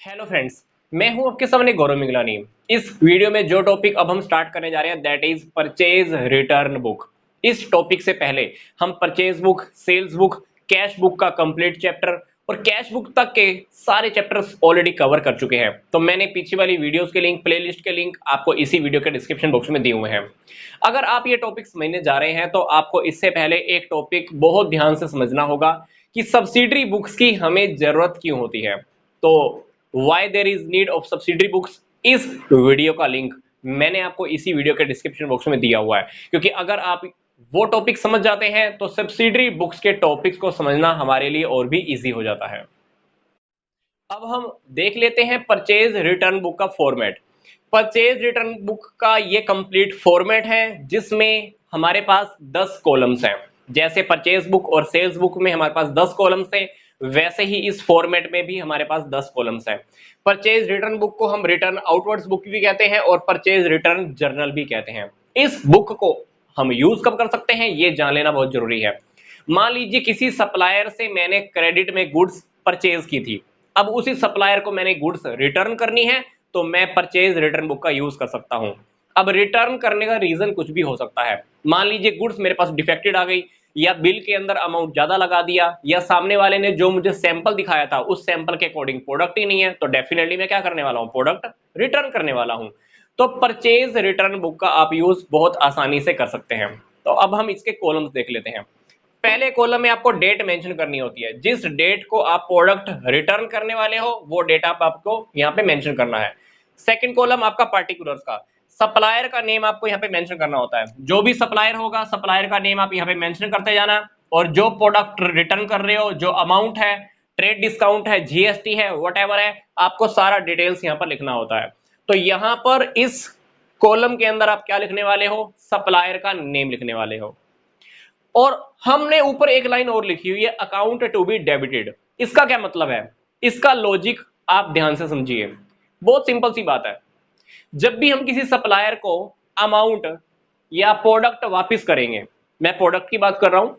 Hello friends. मैं हूं आपके सामने गौरव मिगलानी। इस वीडियो में जो टॉपिक अब हम स्टार्ट करने जा रहे हैं that is purchase return book. इस टॉपिक से पहले हम purchase book, sales book, cash book का कंप्लीट चैप्टर और कैश बुक तक के सारे चैप्टर्स ऑलरेडी कवर कर चुके हैं। तो मैंने पीछे वाली वीडियोस के लिंक, प्लेलिस्ट के लिंक आपको इसी वीडियो के डिस्क्रिप्शन बॉक्स में दिए हुए हैं। अगर आप ये टॉपिक समझने जा रहे हैं तो आपको इससे पहले एक टॉपिक बहुत ध्यान से समझना होगा कि सब्सिडरी बुक्स की हमें जरूरत क्यों होती है। तो why there is need of subsidiary books, इस वीडियो का लिंक मैंने आपको इसी वीडियो के डिस्क्रिप्शन बॉक्स में दिया हुआ है, क्योंकि अगर आप वो टॉपिक समझ जाते हैं तो सब्सिडरी बुक्स के टॉपिक्स को समझना हमारे लिए और भी इजी हो जाता है। अब हम देख लेते हैं परचेज रिटर्न बुक का फॉर्मेट। परचेज रिटर्न बुक का ये कंप्लीट फॉर्मेट है जिसमें हमारे पास 10 कॉलम्स हैं। जैसे परचेज बुक और सेल्स बुक में हमारे पास 10 कॉलम्स थे, वैसे ही इस फॉर्मेट में भी हमारे पास 10 कॉलम्स हैं। परचेज रिटर्न बुक को हम रिटर्न आउटवर्ड्स बुक भी कहते हैं और परचेज रिटर्न जर्नल भी कहते हैं। इस बुक को हम यूज कब कर सकते हैं ये जान लेना बहुत जरूरी है। मान लीजिए किसी सप्लायर से मैंने क्रेडिट में गुड्स परचेज की थी, अब उसी सप्लायर को मैंने गुड्स रिटर्न करनी है, तो मैं परचेज रिटर्न बुक का यूज कर सकता हूं। अब रिटर्न करने का रीजन कुछ भी हो सकता है। मान लीजिए गुड्स मेरे पास डिफेक्टेड आ गई, या बिल के अंदर अमाउंट ज्यादा लगा दिया, या सामने वाले ने जो मुझे सैंपल दिखाया था उस सैंपल के अकॉर्डिंग प्रोडक्ट ही नहीं है, तो डेफिनेटली मैं क्या करने वाला हूं, प्रोडक्ट रिटर्न करने वाला हूं। तो परचेज रिटर्न बुक का आप यूज बहुत आसानी से कर सकते हैं। तो अब हम इसके कॉलम्स देख लेते हैं। पहले कॉलम में आपको डेट मेंशन करनी होती है, जिस डेट को आप प्रोडक्ट रिटर्न करने वाले हो वो डेट आपको यहाँ पे मेंशन करना है। सेकंड कॉलम आपका पार्टिकुलर्स का, सप्लायर का नेम आपको यहाँ पे मेंशन करना होता है। जो भी सप्लायर होगा सप्लायर का नेम आप यहाँ पे मेंशन करते जाना, और जो प्रोडक्ट रिटर्न कर रहे हो, जो अमाउंट है, ट्रेड डिस्काउंट है, जीएसटी है, वट है, आपको सारा डिटेल्स यहाँ पर लिखना होता है। तो यहाँ पर इस कॉलम के अंदर आप क्या लिखने वाले हो, सप्लायर का नेम लिखने वाले हो। और हमने ऊपर एक लाइन और लिखी हुई है, अकाउंट टू बी डेबिटेड। इसका क्या मतलब है, इसका लॉजिक आप ध्यान से समझिए। बहुत सिंपल सी बात है। जब भी हम किसी सप्लायर को अमाउंट या प्रोडक्ट वापस करेंगे, मैं प्रोडक्ट की बात कर रहा हूं,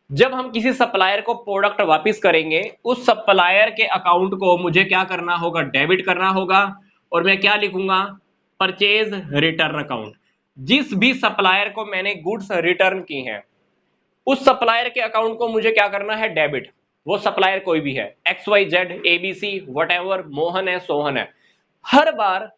जब हम किसी सप्लायर को प्रोडक्ट वापस करेंगे उस सप्लायर के अकाउंट को मुझे क्या करना होगा, डेबिट करना होगा। और मैं क्या लिखूंगा, परचेज रिटर्न अकाउंट। जिस भी सप्लायर को मैंने गुड्स रिटर्न की हैं उस सप्लायर के अकाउंट को मुझे क्या करना है, डेबिट। वो सप्लायर कोई भी है, X Y Z ABC whatever, Mohan है, सोहन है। हर बार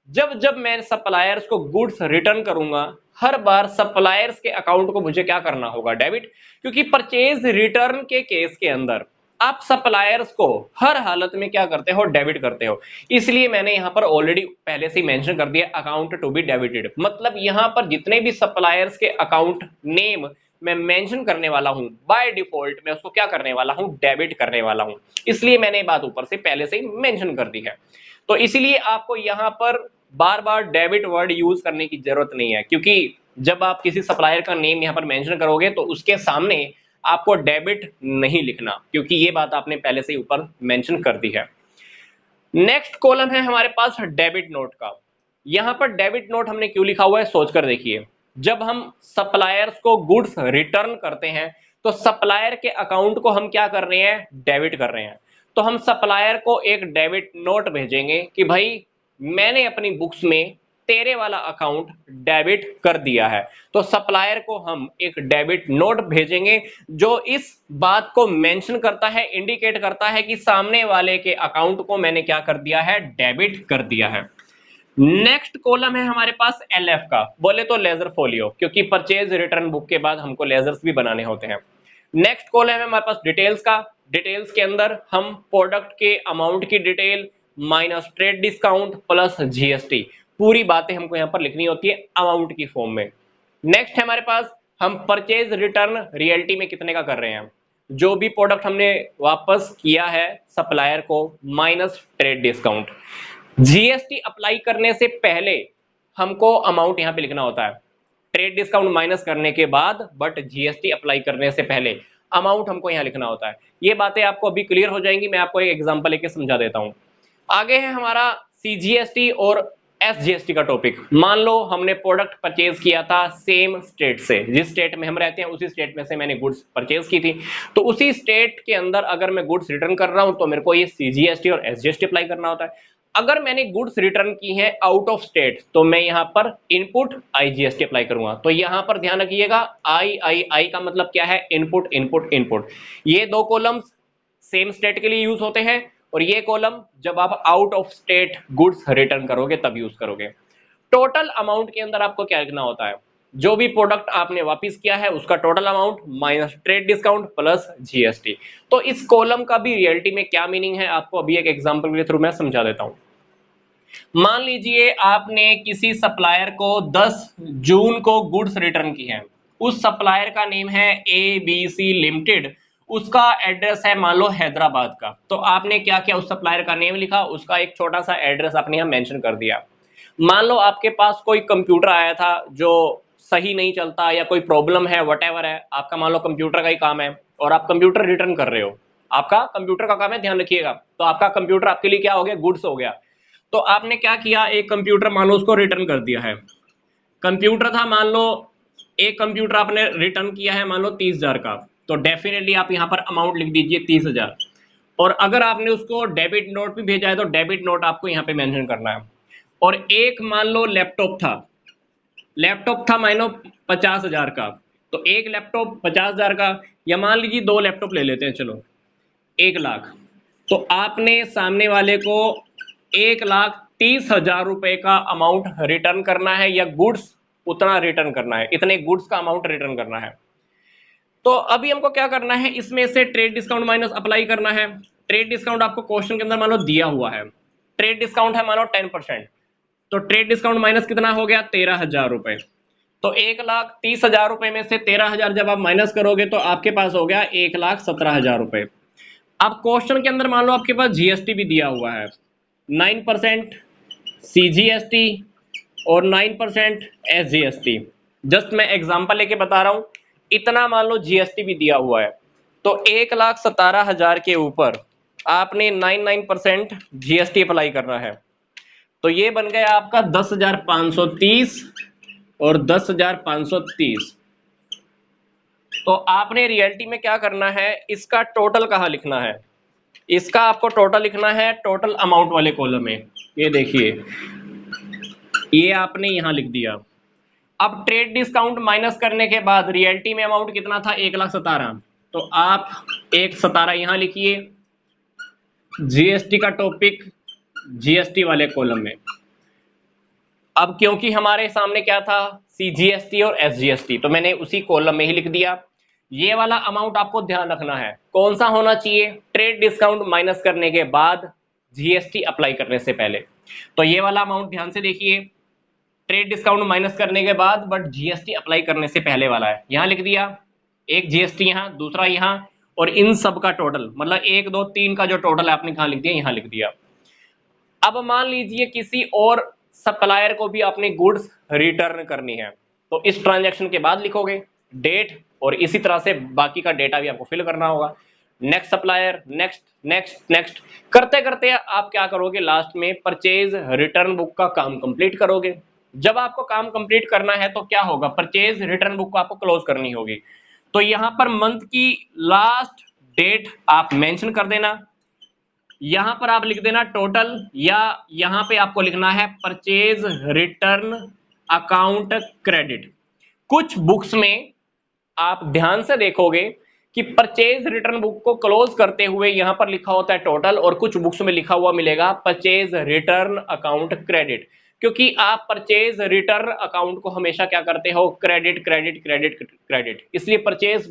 जब जब मैं सप्लायर्स को गुड्स रिटर्न करूंगा, हर बार सप्लायर्स के अकाउंट को मुझे क्या करना होगा, डेबिट। क्योंकि परचेज रिटर्न के केस के अंदर आप सप्लायर्स को हर हालत में क्या करते हो, डेबिट करते हो। इसलिए मैंने यहां पर ऑलरेडी पहले से ही मेंशन कर दिया, अकाउंट टू बी डेबिटेड। मतलब यहां पर जितने भी सप्लायर्स के अकाउंट नेम मैं मेंशन करने वाला हूं, बाय डिफॉल्ट मैं उसको क्या करने वाला हूं, डेबिट करने वाला हूं। इसलिए मैंने बात ऊपर से पहले से ही मेंशन कर दी है। तो इसलिए आपको यहां पर बार बार डेबिट वर्ड यूज करने की जरूरत नहीं है, क्योंकि जब आप किसी सप्लायर का नेम यहां पर मेंशन करोगे तो उसके सामने आपको डेबिट नहीं लिखना, क्योंकि ये बात आपने पहले से ही ऊपर मेंशन कर दी है। नेक्स्ट कॉलम है हमारे पास डेबिट नोट का। यहां पर डेबिट नोट हमने क्यों लिखा हुआ है, सोचकर देखिए। जब हम सप्लायर्स को गुड्स रिटर्न करते हैं तो सप्लायर के अकाउंट को हम क्या कर रहे हैं, डेबिट कर रहे हैं। तो हम सप्लायर को एक डेबिट नोट भेजेंगे कि भाई मैंने अपनी बुक्स में तेरे वाला अकाउंट डेबिट कर दिया है। तो सप्लायर को हम एक डेबिट नोट भेजेंगे जो इस बात को मेंशन करता है, इंडिकेट करता है कि सामने वाले के अकाउंट को मैंने क्या कर दिया है, डेबिट कर दिया है। नेक्स्ट कॉलम है हमारे पास एलएफ का, बोले तो लेजर फोलियो, क्योंकि परचेज रिटर्न बुक के बाद हमको लेजर्स भी बनाने होते हैं। नेक्स्ट कॉलम है हमारे पास डिटेल्स का। डिटेल्स के अंदर हम प्रोडक्ट के अमाउंट की detail minus trade discount plus GST, पूरी बातें हमको यहाँ पर लिखनी होती है अमाउंट की फॉर्म में। नेक्स्ट है हमारे पास, हम परचेज रिटर्न रियलिटी में कितने का कर रहे हैं, जो भी प्रोडक्ट हमने वापस किया है सप्लायर को minus trade discount. GST apply करने से पहले हमको अमाउंट यहां पे लिखना होता है, ट्रेड डिस्काउंट माइनस करने के बाद, बट जीएसटी अप्लाई करने से पहले अमाउंट हमको यहां लिखना होता है। ये बातें आपको अभी क्लियर हो जाएंगी, मैं आपको एक एग्जांपल लेके समझा देता हूं। आगे है हमारा सीजीएसटी और एसजीएसटी का टॉपिक, मान लो हमने प्रोडक्ट परचेज किया था सेम स्टेट से, जिस स्टेट में हम रहते हैं उसी स्टेट में से मैंने गुड्स परचेज की थी, तो उसी स्टेट के अंदर अगर मैं गुड्स रिटर्न कर रहा हूं तो मेरे को ये सीजीएसटी और एसजीएसटी अप्लाई करना होता है। अगर मैंने गुड्स रिटर्न की है आउट ऑफ स्टेट तो मैं यहां पर इनपुट आईजीएसटी अप्लाई करूंगा। तो यहां पर ध्यान रखिएगा, आई का मतलब क्या है, इनपुट इनपुट इनपुट। ये दो कॉलम्स सेम स्टेट के लिए यूज होते हैं और ये कॉलम जब आप out of state goods return करोगे तब यूज करोगे। टोटल अमाउंट के अंदर आपको क्या लिखना होता है, जो भी प्रोडक्ट आपने वापस किया है उसका total amount minus trade discount plus GST. तो इस कॉलम का भी रियलिटी में क्या मीनिंग है आपको अभी एक एग्जांपल के थ्रू मैं समझा देता हूं। मान लीजिए आपने किसी सप्लायर को 10 जून को गुड्स रिटर्न की है, उस सप्लायर का नेम है ABC लिमिटेड, उसका एड्रेस है मान लो हैदराबाद का। तो आपने क्या किया, उस सप्लायर का नेम लिखा, उसका एक छोटा सा एड्रेस आपने यहां मेंशन कर दिया। मान लो आपके पास कोई कंप्यूटर आया था जो सही नहीं चलता या कोई प्रॉब्लम है, व्हाटएवर है, आपका मान लो कंप्यूटर का ही काम है और आप कंप्यूटर रिटर्न कर रहे हो, आपका कंप्यूटर का काम है, ध्यान रखिएगा। तो आपका कंप्यूटर आपके लिए क्या हो गया, गुड्स हो गया। तो आपने क्या किया, एक कंप्यूटर मान लो उसको रिटर्न कर दिया है। कंप्यूटर था मान लो, एक कंप्यूटर आपने रिटर्न किया है मान लो 30,000 का, तो डेफिनेटली आप यहां पर अमाउंट लिख दीजिए 30,000। और अगर आपने उसको डेबिट नोट भी भेजा है तो डेबिट नोट आपको यहां पे मेंशन करना है। और एक मान लो लैपटॉप था मान लो 50,000 का, तो एक लैपटॉप 50,000 का, या मान लीजिए दो लैपटॉप ले लेते हैं चलो, 1,00,000। तो आपने सामने वाले को 1,30,000 रुपए का अमाउंट रिटर्न करना है या गुड्स उतना रिटर्न करना है, इतने गुड्स का अमाउंट रिटर्न करना है। तो अभी हमको क्या करना है, इसमें से ट्रेड डिस्काउंट माइनस अप्लाई करना है। ट्रेड डिस्काउंट आपको क्वेश्चन के अंदर मान लो दिया हुआ है, ट्रेड डिस्काउंट है मान लो 10%, तो ट्रेड डिस्काउंट माइनस कितना हो गया, 13,000 रुपए। तो 1,30,000 रुपए में से 13,000 जब आप माइनस करोगे तो आपके पास हो गया 1,17,000 रुपए। अब क्वेश्चन के अंदर मान लो आपके पास जीएसटी भी दिया हुआ है, 9% सीजीएसटी और 9% एसजीएसटी। जस्ट मैं एग्जांपल लेके बता रहा हूं, इतना मान लो जीएसटी भी दिया हुआ है। तो 1,17,000 के ऊपर आपने 9% जीएसटी अप्लाई करना है। तो ये बन गया आपका 10,530 और 10,530। तो आपने रियलिटी में क्या करना है, इसका टोटल कहाँ लिखना है, इसका आपको टोटल लिखना है टोटल अमाउंट वाले कॉलम में। ये देखिए, ये आपने यहां लिख दिया। अब ट्रेड डिस्काउंट माइनस करने के बाद रियलिटी में अमाउंट कितना था, 1,17,000, तो आप 1,17,000 यहां लिखिए, जीएसटी का टॉपिक जीएसटी वाले कॉलम में। अब क्योंकि हमारे सामने क्या था, सीजीएसटी और एसजीएसटी, तो मैंने उसी कॉलम में ही लिख दिया। ये वाला अमाउंट आपको ध्यान रखना है कौन सा होना चाहिए, ट्रेड डिस्काउंट माइनस करने के बाद जीएसटी अप्लाई करने से पहले। तो ये वाला अमाउंट ध्यान से देखिए, ट्रेड डिस्काउंट माइनस करने के बाद बट जीएसटी अप्लाई करने से पहले वाला है, यहां लिख दिया। एक जीएसटी यहां, दूसरा यहां, और इन सब का टोटल मतलब 1 2 3 का जो टोटल है आपने कहां लिख दिया, यहां लिख दिया। अब मान लीजिए किसी और सप्लायर को भी अपनी गुड्स रिटर्न करनी है, तो इस ट्रांजैक्शन के बाद लिखोगे डेट, और इसी तरह से बाकी का डेटा भी आपको फिल करना होगा। Next supplier, next next next करते करते आप क्या करोगे, लास्ट में परचेज रिटर्न बुक का काम कंप्लीट करोगे। जब आपको काम कंप्लीट करना है तो क्या होगा, परचेज रिटर्न बुक को आपको क्लोज करनी होगी। तो यहां पर मंथ की लास्ट डेट आप मेंशन कर देना, यहां पर आप लिख देना टोटल, या यहां पे आपको लिखना है परचेज रिटर्न अकाउंट क्रेडिट। कुछ बुक्स में आप ध्यान से देखोगे कि परचेज रिटर्न बुक को क्लोज करते हुए यहां पर लिखा होता है टोटल, और कुछ बुक्स में लिखा हुआ मिलेगा परचेज रिटर्न अकाउंट क्रेडिट, क्योंकि आप परचेज रिटर्न अकाउंट को हमेशा क्या करते हो, क्रेडिट क्रेडिट क्रेडिट क्रेडिट, इसलिए परचेज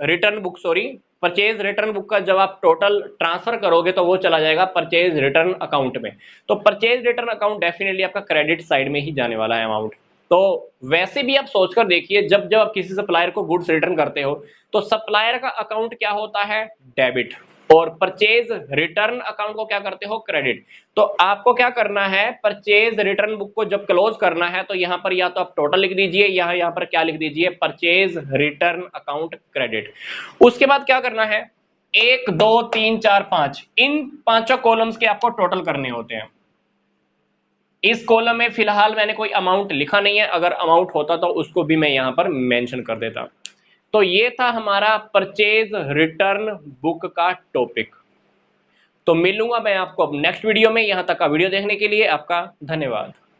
रिटर्न बुक का जब आप टोटल ट्रांसफर करोगे तो वो चला जाएगा परचेज रिटर्न अकाउंट में। तो परचेज रिटर्न अकाउंट डेफिनेटली आपका क्रेडिट साइड में ही जाने वाला है अमाउंट। तो वैसे भी आप सोचकर देखिए, जब जब आप किसी सप्लायर को गुड्स रिटर्न करते हो तो सप्लायर का अकाउंट क्या होता है, डेबिट, और परचेज रिटर्न अकाउंट को क्या करते हो, क्रेडिट। तो आपको क्या करना है, परचेज रिटर्न बुक को जब क्लोज करना है तो यहां पर या तो आप टोटल लिख दीजिए, या यहां पर क्या लिख दीजिए, परचेज रिटर्न अकाउंट क्रेडिट। उसके बाद क्या करना है, 1 2 3 4 5, इन पांचों कॉलम्स के आपको टोटल करने होते हैं। इस कॉलम में फिलहाल मैंने कोई अमाउंट लिखा नहीं है, अगर अमाउंट होता तो उसको भी मैं यहां पर मेंशन कर देता। तो ये था हमारा परचेज रिटर्न बुक का टॉपिक। तो मिलूंगा मैं आपको अब नेक्स्ट वीडियो में। यहां तक का वीडियो देखने के लिए आपका धन्यवाद।